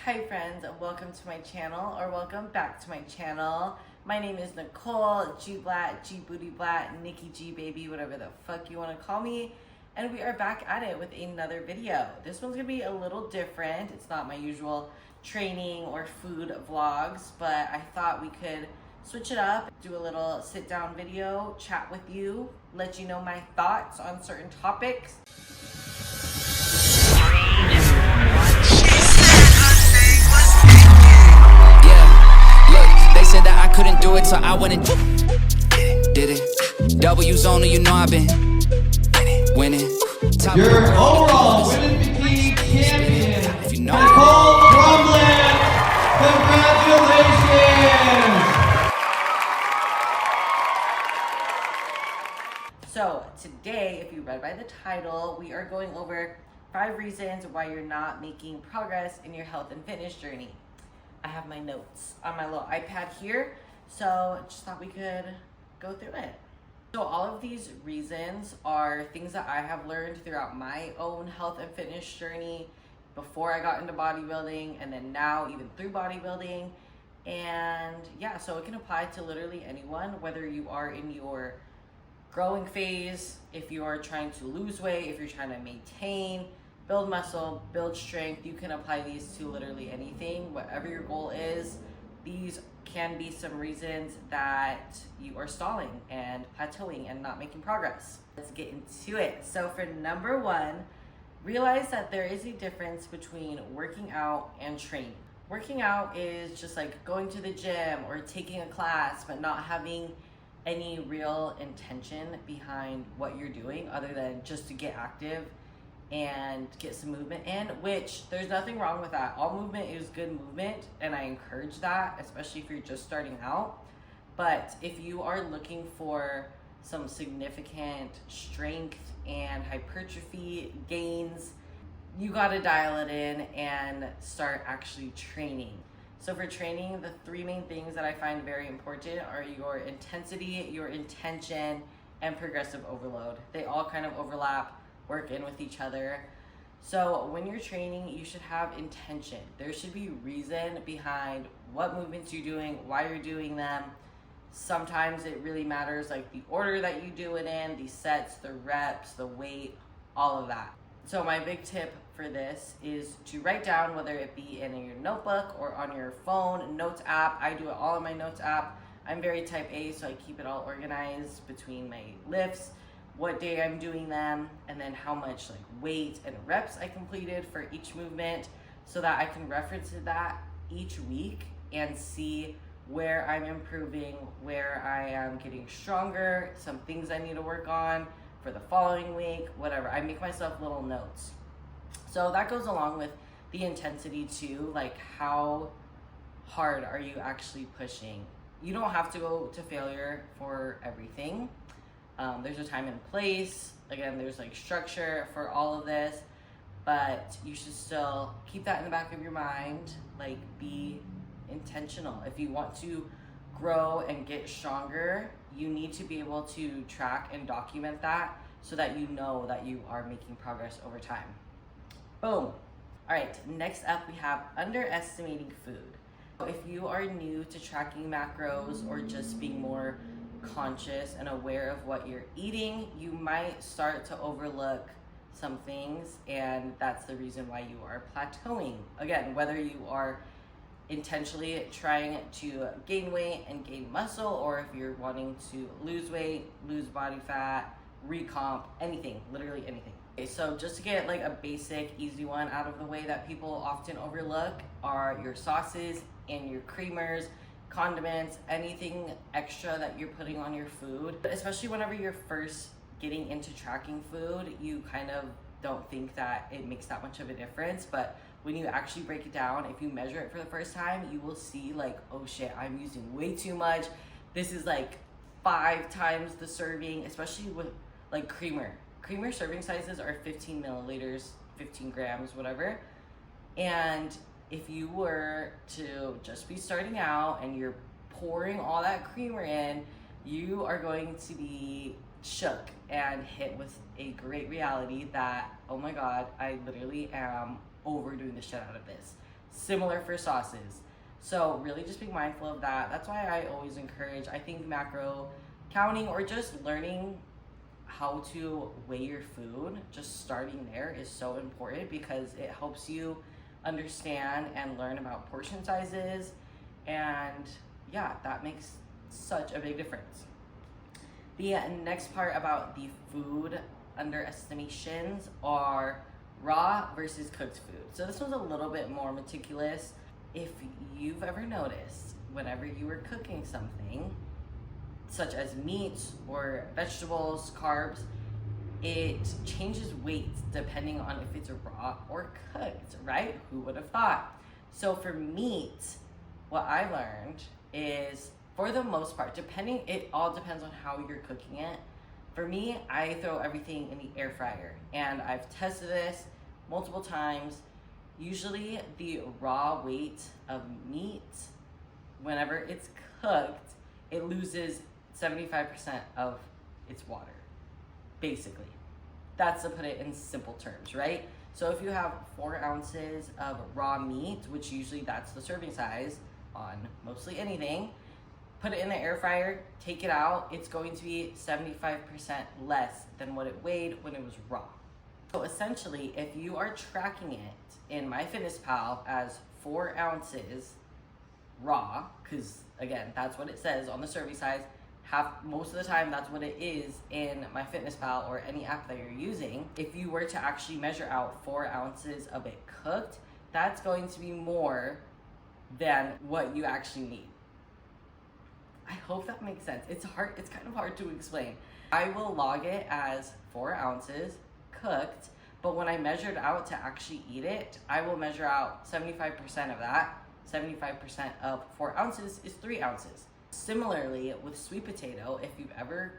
Hi friends, welcome to my channel, or welcome back to my channel. My name is Nicole, gblattt, gboottyblatt, Nikki G baby, whatever the fuck you want to call me. And we are back at it with another video. This one's gonna be a little different. It's not my usual training or food vlogs, but I thought we could switch it up, do a little sit down video, chat with you, let you know my thoughts on certain topics. They said that I couldn't do it, so I went and did it. W's only, you know I've been winning. Your overall women's bikini champion, If you know Nicole Drumlin. Congratulations! So today, if you read by the title, we are going over 5 reasons why you're not making progress in your health and fitness journey. I have my notes on my little iPad here, so just thought we could go through it. So all of these reasons are things that I have learned throughout my own health and fitness journey before I got into bodybuilding, and then now even through bodybuilding. And yeah, so it can apply to literally anyone, whether you are in your growing phase, if you are trying to lose weight, if you're trying to maintain, build muscle, build strength. You can apply these to literally anything. Whatever your goal is, these can be some reasons that you are stalling and plateauing and not making progress. Let's get into it. So for number 1, realize that there is a difference between working out and training. Working out is just like going to the gym or taking a class, but not having any real intention behind what you're doing other than just to get active and get some movement in, which there's nothing wrong with that. All movement is good movement, and I encourage that, especially if you're just starting out. But if you are looking for some significant strength and hypertrophy gains, you gotta dial it in and start actually training. So for training, the 3 main things that I find very important are your intensity, your intention, and progressive overload. They all kind of overlap, work in with each other. So when you're training, you should have intention. There should be reason behind what movements you're doing, why you're doing them. Sometimes it really matters, like the order that you do it in, the sets, the reps, the weight, all of that. So my big tip for this is to write down, whether it be in your notebook or on your phone notes app. I do it all in my notes app. I'm very type A, so I keep it all organized between my lifts, what day I'm doing them, and then how much like weight and reps I completed for each movement, so that I can reference that each week and see where I'm improving, where I am getting stronger, some things I need to work on for the following week, whatever. I make myself little notes. So that goes along with the intensity too, like how hard are you actually pushing? You don't have to go to failure for everything. There's a time and place. Again, there's like structure for all of this, but you should still keep that in the back of your mind. Like, be intentional. If you want to grow and get stronger, you need to be able to track and document that so that you know that you are making progress over time. Boom. All right, next up we have underestimating food. If you are new to tracking macros or just being more conscious and aware of what you're eating, you might start to overlook some things, and that's the reason why you are plateauing. Again, whether you are intentionally trying to gain weight and gain muscle, or if you're wanting to lose weight, lose body fat, recomp, anything, literally anything. Okay, so just to get like a basic easy one out of the way that people often overlook are your sauces and your creamers, condiments, anything extra that you're putting on your food. But especially whenever you're first getting into tracking food, you kind of don't think that it makes that much of a difference. But when you actually break it down, if you measure it for the first time, you will see like, oh shit, I'm using way too much. This is like 5 times the serving, especially with like creamer. Creamer serving sizes are 15 milliliters, 15 grams, whatever. And if you were to just be starting out and you're pouring all that creamer in, you are going to be shook and hit with a great reality that, oh my God, I literally am overdoing the shit out of this. Similar for sauces. So really just be mindful of that. That's why I always encourage, I think macro counting or just learning how to weigh your food, just starting there is so important because it helps you understand and learn about portion sizes. And yeah, that makes such a big difference. The next part about the food underestimations are raw versus cooked food. So this one's a little bit more meticulous. If you've ever noticed, whenever you were cooking something, such as meats or vegetables, carbs, it changes weight depending on if it's raw or cooked, right? Who would have thought? So for meat, what I learned is, for the most part, it all depends on how you're cooking it. For me, I throw everything in the air fryer, and I've tested this multiple times. Usually the raw weight of meat, whenever it's cooked, it loses 75% of its water, basically. That's to put it in simple terms, right? So if you have 4 ounces of raw meat, which usually that's the serving size on mostly anything, put it in the air fryer, take it out, it's going to be 75% less than what it weighed when it was raw. So essentially, if you are tracking it in MyFitnessPal as 4 ounces raw, because again, that's what it says on the serving size, most of the time that's what it is in MyFitnessPal or any app that you're using. If you were to actually measure out 4 ounces of it cooked, that's going to be more than what you actually need. I hope that makes sense. It's kind of hard to explain. I will log it as 4 ounces cooked, but when I measured out to actually eat it, I will measure out 75% of that. 75% of 4 ounces is 3 ounces. Similarly, with sweet potato, if you've ever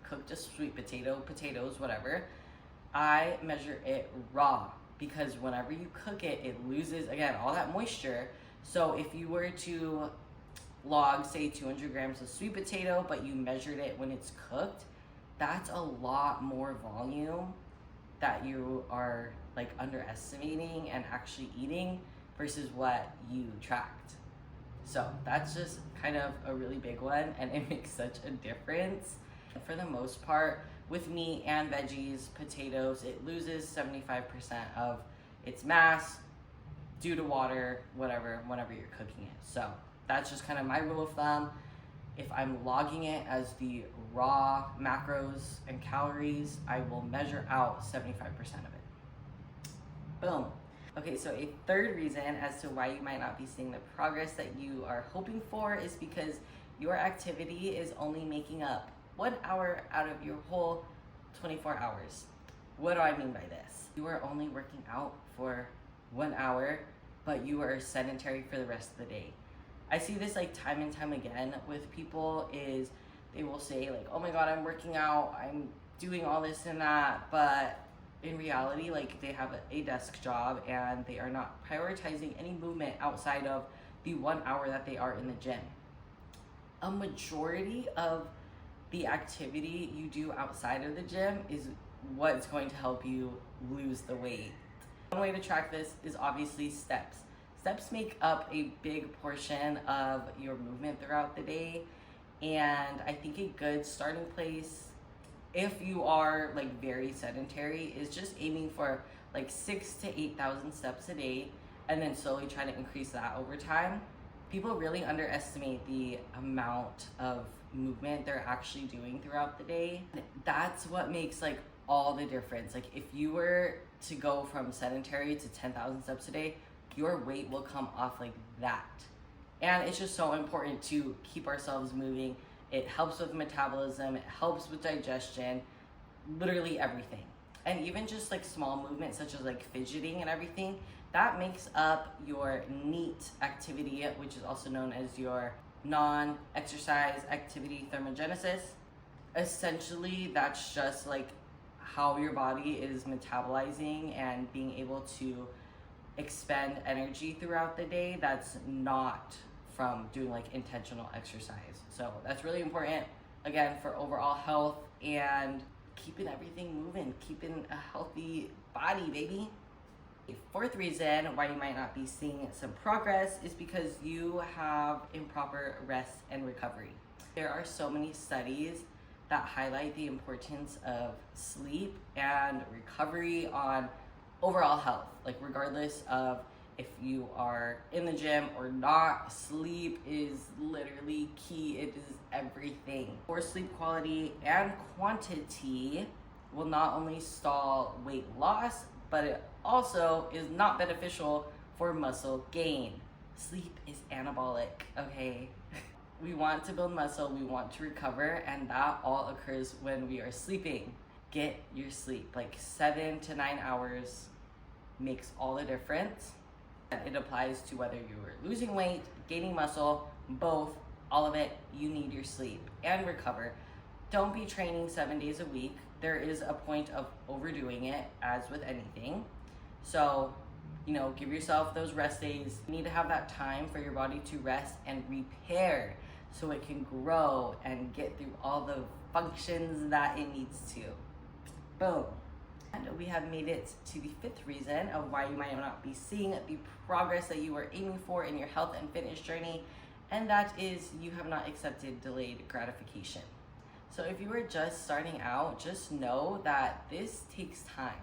cooked a sweet potato, potatoes, whatever, I measure it raw because whenever you cook it, it loses, again, all that moisture. So if you were to log, say, 200 grams of sweet potato, but you measured it when it's cooked, that's a lot more volume that you are like underestimating and actually eating versus what you tracked. So that's just kind of a really big one, and it makes such a difference. For the most part, with meat and veggies, potatoes, it loses 75% of its mass due to water, whenever you're cooking it. So that's just kind of my rule of thumb. If I'm logging it as the raw macros and calories, I will measure out 75% of it. Boom. Okay, so a third reason as to why you might not be seeing the progress that you are hoping for is because your activity is only making up 1 hour out of your whole 24 hours. What do I mean by this? You are only working out for 1 hour, but you are sedentary for the rest of the day. I see this like time and time again with people is they will say like, oh my God, I'm working out, I'm doing all this and that, but in reality, like they have a desk job and they are not prioritizing any movement outside of the 1 hour that they are in the gym. A majority of the activity you do outside of the gym is what's going to help you lose the weight. One way to track this is obviously steps. Steps make up a big portion of your movement throughout the day, and I think a good starting place, if you are like very sedentary, is just aiming for like 6,000 to 8,000 steps a day and then slowly try to increase that over time. People really underestimate the amount of movement they're actually doing throughout the day. That's what makes like all the difference. Like if you were to go from sedentary to 10,000 steps a day, your weight will come off like that. And it's just so important to keep ourselves moving. It helps with metabolism, it helps with digestion, literally everything. And even just like small movements such as like fidgeting and everything, that makes up your NEAT activity, which is also known as your non-exercise activity thermogenesis. Essentially, that's just like how your body is metabolizing and being able to expend energy throughout the day that's not from doing like intentional exercise. So that's really important, again, for overall health and keeping everything moving, keeping a healthy body, baby. The fourth reason why you might not be seeing some progress is because you have improper rest and recovery. There are so many studies that highlight the importance of sleep and recovery on overall health, like regardless of if you are in the gym or not, sleep is literally key. It is everything. Poor sleep quality and quantity will not only stall weight loss, but it also is not beneficial for muscle gain. Sleep is anabolic, okay? We want to build muscle, we want to recover, and that all occurs when we are sleeping. Get your sleep, like 7 to 9 hours makes all the difference. It applies to whether you are losing weight, gaining muscle, both, all of it. You need your sleep and recover. Don't be training 7 days a week. There is a point of overdoing it, as with anything. So, give yourself those rest days. You need to have that time for your body to rest and repair so it can grow and get through all the functions that it needs to. Boom. And we have made it to the fifth reason of why you might not be seeing the progress that you are aiming for in your health and fitness journey, and that is you have not accepted delayed gratification. So if you are just starting out, just know that this takes time.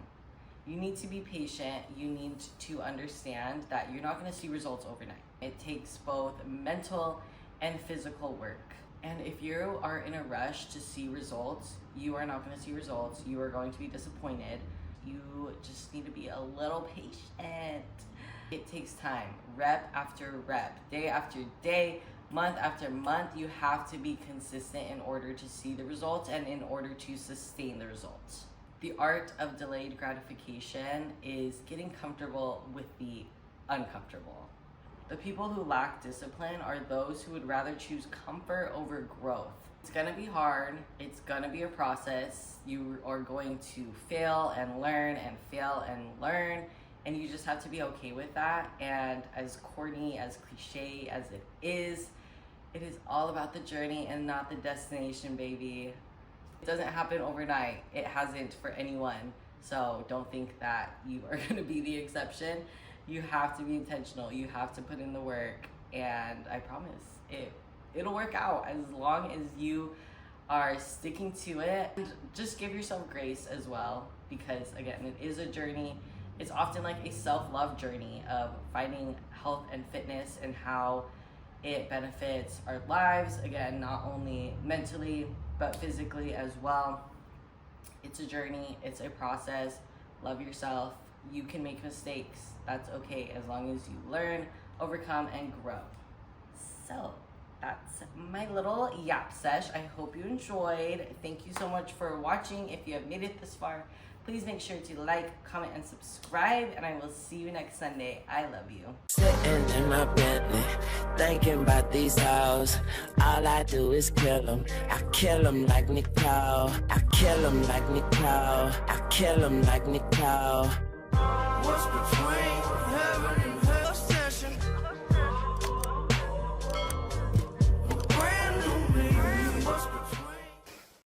You need to be patient. You need to understand that you're not going to see results overnight. It takes both mental and physical work. And if you are in a rush to see results, you are not going to see results. You are going to be disappointed. You just need to be a little patient. It takes time, rep after rep, day after day, month after month. You have to be consistent in order to see the results and in order to sustain the results. The art of delayed gratification is getting comfortable with the uncomfortable. The people who lack discipline are those who would rather choose comfort over growth. It's gonna be hard, it's gonna be a process. You are going to fail and learn and fail and learn, and you just have to be okay with that. And as corny, as cliche as it is all about the journey and not the destination, baby. It doesn't happen overnight. It hasn't for anyone. So don't think that you are gonna be the exception. You have to be intentional. You have to put in the work, and I promise it'll work out as long as you are sticking to it. And just give yourself grace as well, because again, it is a journey. It's often like a self-love journey of finding health and fitness and how it benefits our lives. Again, not only mentally, but physically as well. It's a journey, it's a process. Love yourself. You can make mistakes. That's okay, as long as you learn, overcome, and grow. So that's my little yap sesh. I hope you enjoyed. Thank you so much for watching. If you have made it this far, please make sure to like, comment, and subscribe, and I will see you next Sunday. I love you. Sitting in my Bentley, thinking about these hoes. All I do is kill them. I kill them like Nicole. I kill them like Nicole. I kill them like Nicole. What's between heaven and